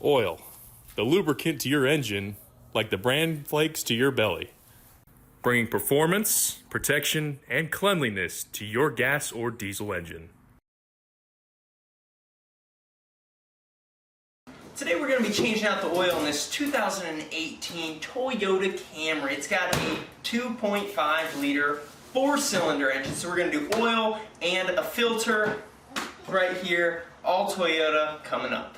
Oil, the lubricant to your engine, like the bran flakes to your belly. Bringing performance, protection, and cleanliness to your gas or diesel engine. Today we're going to be changing out the oil in this 2018 Toyota Camry. It's got a 2.5 liter 4-cylinder engine, so we're going to do oil and a filter right here, all Toyota coming up.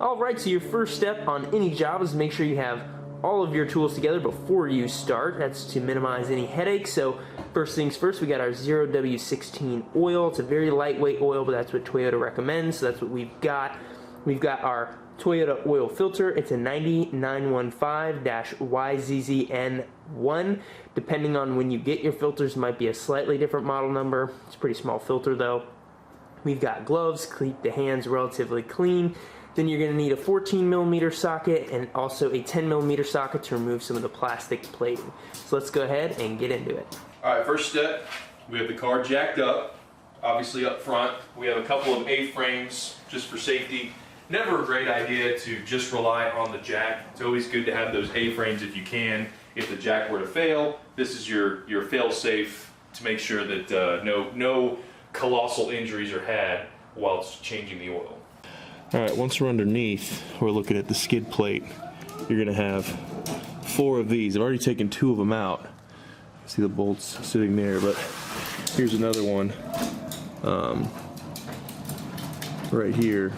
Alright, so your first step on any job is make sure you have all of your tools together before you start. That's to minimize any headaches. So first things first, we got our 0W16 oil. It's a very lightweight oil, but that's what Toyota recommends, so that's what we've got. We've got our Toyota oil filter. It's a 90915-YZZN1. Depending on when you get your filters, might be a slightly different model number. It's a pretty small filter though. We've got gloves, keep the hands relatively clean. Then you're going to need a 14mm socket and also a 10mm socket to remove some of the plastic plating. So let's go ahead and get into it. Alright, first step, we have the car jacked up. Obviously up front, we have a couple of A-frames just for safety. Never a great idea to just rely on the jack. It's always good to have those A-frames if you can. If the jack were to fail, this is your fail-safe to make sure that no colossal injuries are had whilst changing the oil. Alright, once we're underneath, we're looking at the skid plate. You're going to have 4 of these. I've already taken 2 of them out. See the bolts sitting there, but here's another one right here.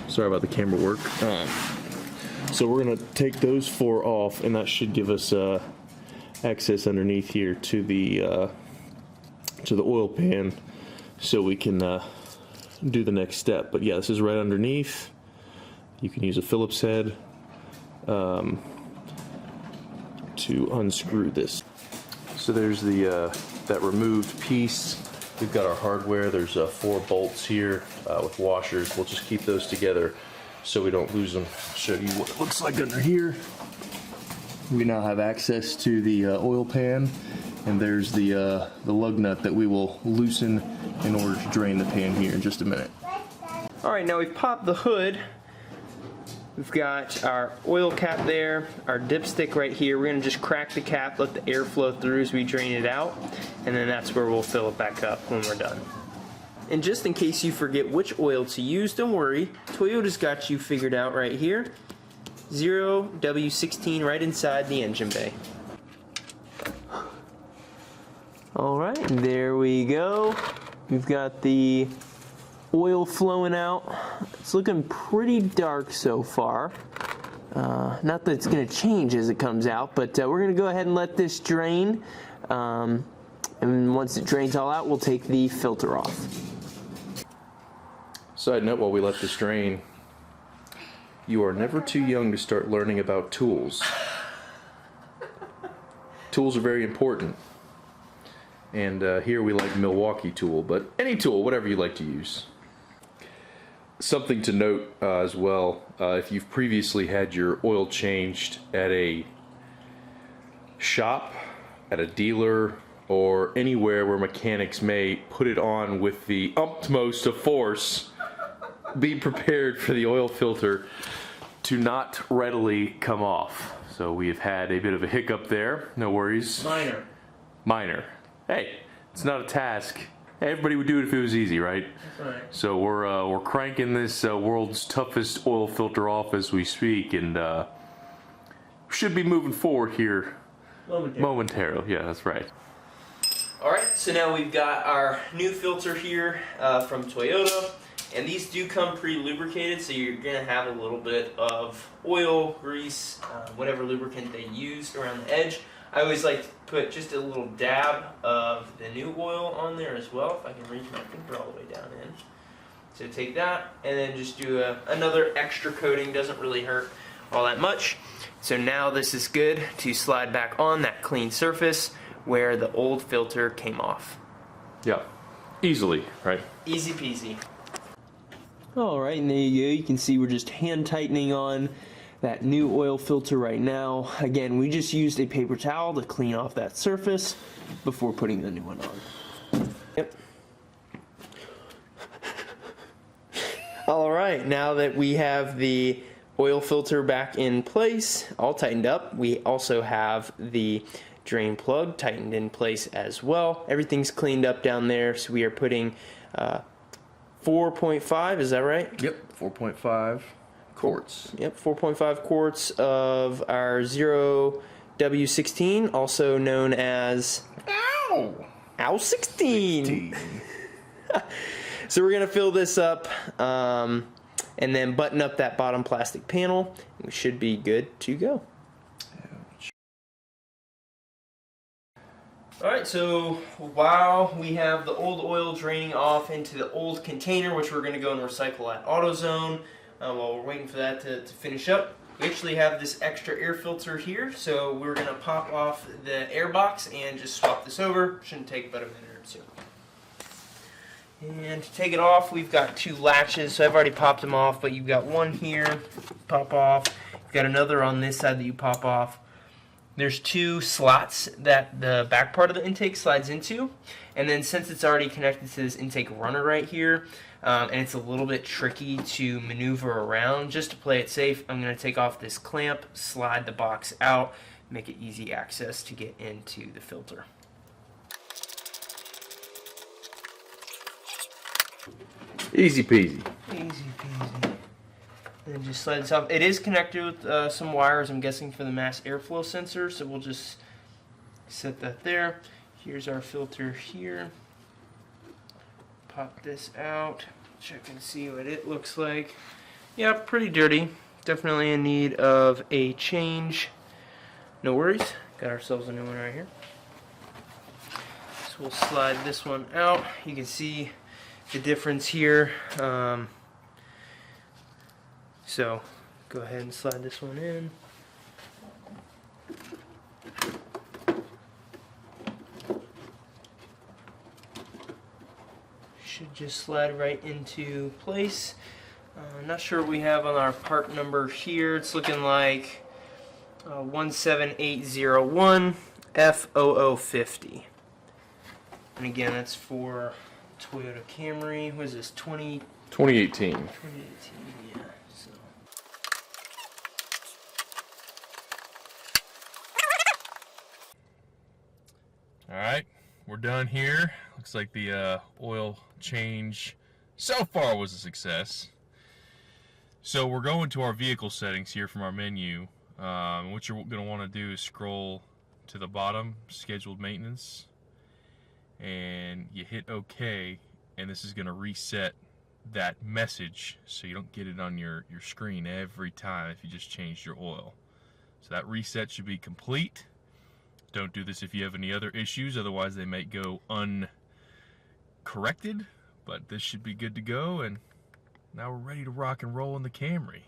Sorry about the camera work. So we're going to take those 4 off, and that should give us access underneath here to the oil pan, so we can do the next step. But yeah, this is right underneath. You can use a Phillips head to unscrew this. So there's the that removed piece. We've got our hardware. There's 4 bolts here with washers. We'll just keep those together so we don't lose them. Show you what it looks like under here. We now have access to the oil pan, and there's the lug nut that we will loosen in order to drain the pan here in just a minute. Alright, now we've popped the hood. We've got our oil cap there, our dipstick right here. We're going to just crack the cap, let the air flow through as we drain it out, and then that's where we'll fill it back up when we're done. And just in case you forget which oil to use, don't worry. Toyota's got you figured out right here. 0W16 right inside the engine bay. Alright, there we go. We've got the oil flowing out. It's looking pretty dark so far. Not that it's going to change as it comes out, but we're going to go ahead and let this drain. And once it drains all out, we'll take the filter off. Side note, while we let this drain, you are never too young to start learning about tools. Tools are very important. And here we like Milwaukee tool, but any tool, whatever you like to use. Something to note as well, if you've previously had your oil changed at a shop, at a dealer, or anywhere where mechanics may put it on with the utmost of force, be prepared for the oil filter to not readily come off. So we have had a bit of a hiccup there. No worries. Minor. Hey, it's not a task. Everybody would do it if it was easy, right? That's right. So we're cranking this world's toughest oil filter off as we speak, and should be moving forward here momentarily. Yeah, that's right. Alright, so now we've got our new filter here from Toyota, and these do come pre-lubricated, so you're going to have a little bit of oil, grease, whatever lubricant they used around the edge. I always like to put just a little dab of the new oil on there as well, if I can reach my finger all the way down in. So take that, and then just do another extra coating. Doesn't really hurt all that much. So now this is good to slide back on that clean surface where the old filter came off. Yeah, easily, right? Easy peasy. Alright, and there you go. You can see we're just hand tightening on that new oil filter right now. Again, we just used a paper towel to clean off that surface before putting the new one on. Yep. Alright, now that we have the oil filter back in place, all tightened up. We also have the drain plug tightened in place as well. Everything's cleaned up down there, so we are putting 4.5, is that right? Yep, 4.5 quarts. Yep, 4.5 quarts of our 0W16, also known as Ow 16. So we're gonna fill this up and then button up that bottom plastic panel. We should be good to go. Alright, so while we have the old oil draining off into the old container, which we're going to go and recycle at AutoZone, while we're waiting for that to finish up, we actually have this extra air filter here, so we're going to pop off the air box and just swap this over. Shouldn't take but a minute or two. And to take it off, we've got two latches, so I've already popped them off, but you've got one here, pop off. You've got another on this side that you pop off. There's two slots that the back part of the intake slides into, and then since it's already connected to this intake runner right here, and it's a little bit tricky to maneuver around, just to play it safe, I'm going to take off this clamp, slide the box out, make it easy access to get into the filter. Easy peasy. Easy peasy. And just slide this off. It is connected with some wires, I'm guessing, for the mass airflow sensor, so we'll just set that there. Here's our filter here. Pop this out. Check and see what it looks like. Yeah, pretty dirty. Definitely in need of a change. No worries. Got ourselves a new one right here. So we'll slide this one out. You can see the difference here. So go ahead and slide this one in. Should just slide right into place. Not sure what we have on our part number here. It's looking like 17801 F0050. And again, that's for Toyota Camry. What is this? 2018. 2018, yeah. So. All right, we're done here. Looks like the oil change so far was a success. So we're going to our vehicle settings here from our menu. What you're going to want to do is scroll to the bottom, scheduled maintenance, and you hit OK, and this is going to reset that message so you don't get it on your screen every time if you just changed your oil. So that reset should be complete. Don't do this if you have any other issues, otherwise they may go uncorrected, but this should be good to go, and now we're ready to rock and roll in the Camry.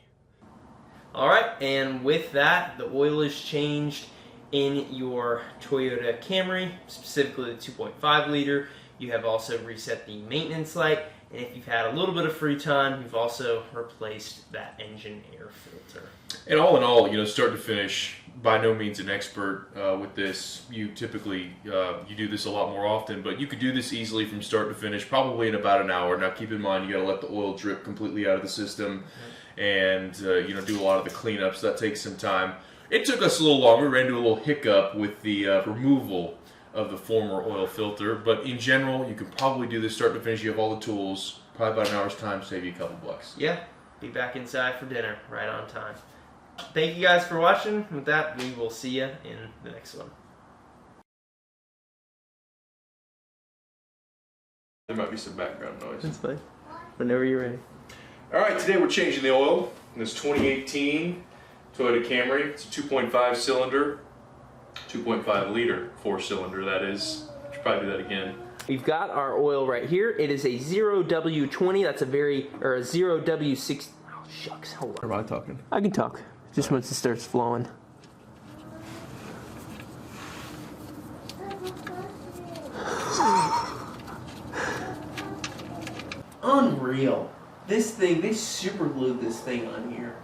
Alright, and with that, the oil is changed in your Toyota Camry, specifically the 2.5 liter. You have also reset the maintenance light, and if you've had a little bit of free time, you've also replaced that engine air filter. And all in all, start to finish, by no means an expert with this. You typically, you do this a lot more often, but you could do this easily from start to finish, probably in about an hour. Now keep in mind, you gotta let the oil drip completely out of the system, and do a lot of the cleanups. That takes some time. It took us a little longer. We ran into a little hiccup with the removal of the former oil filter, but in general, you can probably do this start to finish. You have all the tools. Probably about an hour's time, save you a couple bucks. Yeah, be back inside for dinner right on time. Thank you guys for watching. With that, we will see you in the next one. There might be some background noise. That's fine. Whenever you're ready. All right, today we're changing the oil in this 2018 Toyota Camry. It's a 2.5 cylinder, 2.5 liter, 4-cylinder that is. I should probably do that again. We've got our oil right here. It is a 0W20. That's a 0W6. Oh, shucks. Hold on. Am I talking? I can talk. Just once it starts flowing. Unreal. This thing, they super glued this thing on here.